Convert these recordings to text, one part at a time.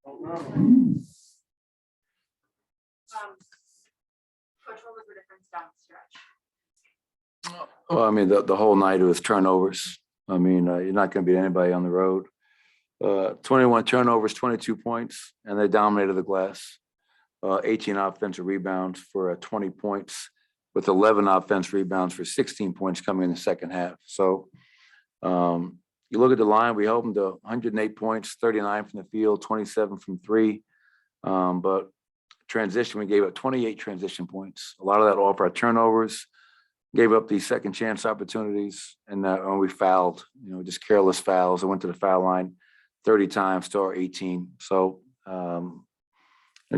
Coach, what was the difference down the stretch? Well, I mean, the whole night it was turnovers. I mean, you're not going to beat anybody on the road. 21 turnovers, 22 points, and they dominated the glass. 18 offensive rebounds for 20 points, with 11 offensive rebounds for 16 points coming in the second half. So you look at the line, we held them to 108 points, 39 from the field, 27 from three. But transition, we gave up 28 transition points. A lot of that off our turnovers, gave up these second chance opportunities, and when we fouled, just careless fouls. I went to the foul line 30 times to our 18. So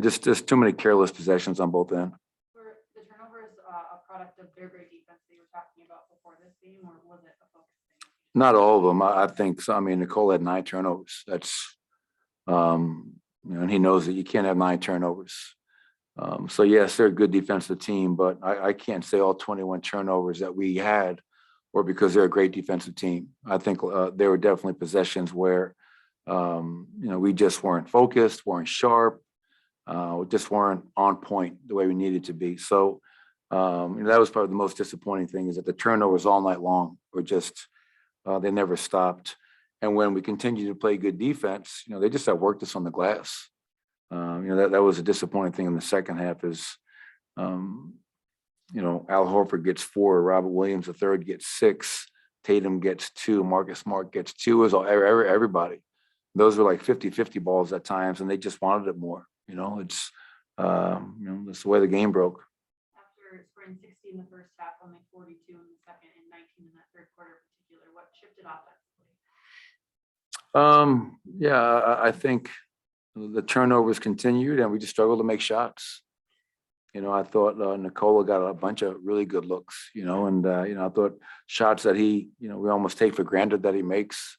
just too many careless possessions on both ends. Were the turnovers a product of their great defense that you were talking about before this game, or was it a focus thing? Not all of them. I think so. I mean, Nicole had 9 turnovers. That's, and he knows that you can't have 9 turnovers. So yes, they're a good defensive team, but I can't say all 21 turnovers that we had were because they're a great defensive team. I think there were definitely possessions where, we just weren't focused, weren't sharp, just weren't on point the way we needed to be. So that was probably the most disappointing thing, is that the turnovers all night long were just, they never stopped. And when we continued to play good defense, they just outworked us on the glass. That was a disappointing thing in the second half is, Al Horford gets 4, Robert Williams III gets 6, Tatum gets 2, Marcus Smart gets 2, is everybody. Those were like 50-50 balls at times, and they just wanted it more. It's that's the way the game broke. After scoring 60 in the first half, only 42 in the second, and 19 in that third quarter in particular, what shifted offensively? I think the turnovers continued, and we just struggled to make shots. I thought Nikola got a bunch of really good looks, and I thought shots that we almost take for granted that he makes.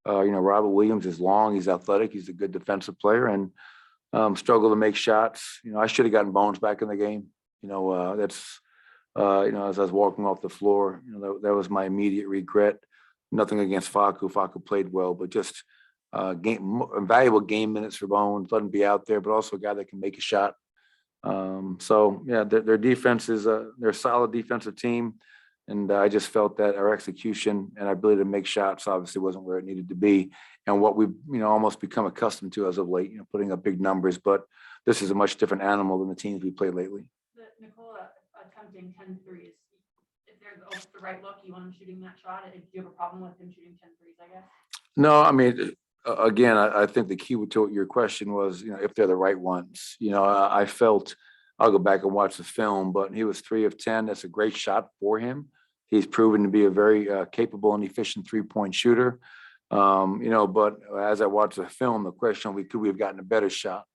Robert Williams is long, he's athletic, he's a good defensive player, and struggled to make shots. I should have gotten Bones back in the game. That's as I was walking off the floor, that was my immediate regret. Nothing against Facu. Facu played well, but just valuable game minutes for Bones. Let him be out there, but also a guy that can make a shot. Their defense is they're a solid defensive team, and I just felt that our execution and our ability to make shots obviously wasn't where it needed to be, and what we've almost become accustomed to as of late. Putting up big numbers, but this is a much different animal than the teams we played lately. Nicola attempting 10 threes. If there's the right look, you want him shooting that shot. Do you have a problem with him shooting 10 threes, I guess? No, I mean, again, I think the key to your question was, if they're the right ones. I felt, I'll go back and watch the film, but he was 3 of 10. That's a great shot for him. He's proven to be a very capable and efficient 3-point shooter. But as I watched the film, the question, could we have gotten a better shot?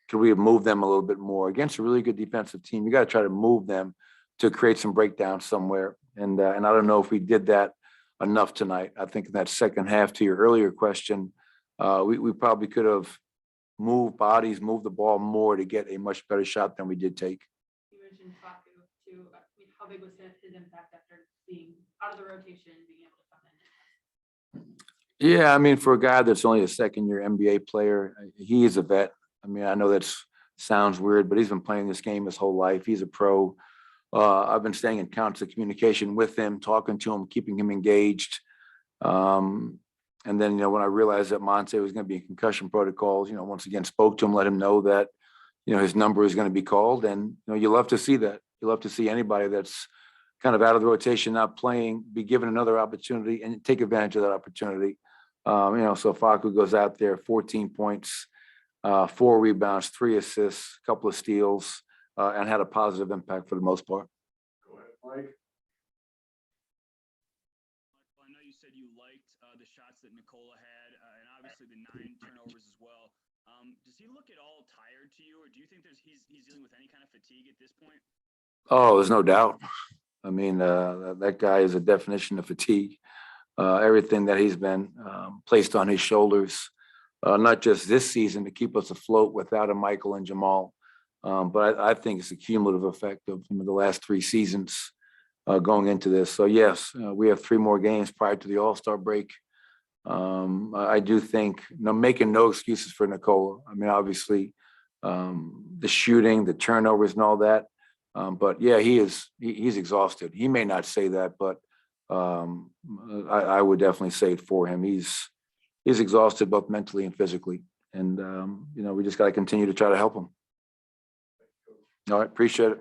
Could we have moved them a little bit more against a really good defensive team? You got to try to move them to create some breakdown somewhere. And I don't know if we did that enough tonight. I think in that second half, to your earlier question, we probably could have moved bodies, moved the ball more to get a much better shot than we did take. You mentioned Facu too. How big was his impact after being out of the rotation and being able to come in? Yeah, I mean, for a guy that's only a second-year NBA player, he is a vet. I mean, I know that sounds weird, but he's been playing this game his whole life. He's a pro. I've been staying in constant communication with him, talking to him, keeping him engaged. And then, when I realized that Monte was going to be in concussion protocols, once again, spoke to him, let him know that, his number is going to be called. And, you love to see that. You love to see anybody that's kind of out of the rotation, not playing, be given another opportunity and take advantage of that opportunity. So Facu goes out there, 14 points, 4 rebounds, 3 assists, a couple of steals, and had a positive impact for the most part. Go ahead, Mike. I know you said you liked the shots that Nikola had, and obviously the 9 turnovers as well. Does he look at all tired to you, or do you think he's dealing with any kind of fatigue at this point? Oh, there's no doubt. I mean, that guy is a definition of fatigue. Everything that he's been placed on his shoulders, not just this season to keep us afloat without a Michael and Jamal, but I think it's a cumulative effect of the last 3 seasons going into this. So yes, we have 3 more games prior to the All-Star break. I do think, making no excuses for Nikola. I mean, obviously, the shooting, the turnovers and all that. But yeah, he's exhausted. He may not say that, but I would definitely say it for him. He's exhausted both mentally and physically. And, we just got to continue to try to help him. All right. Appreciate it.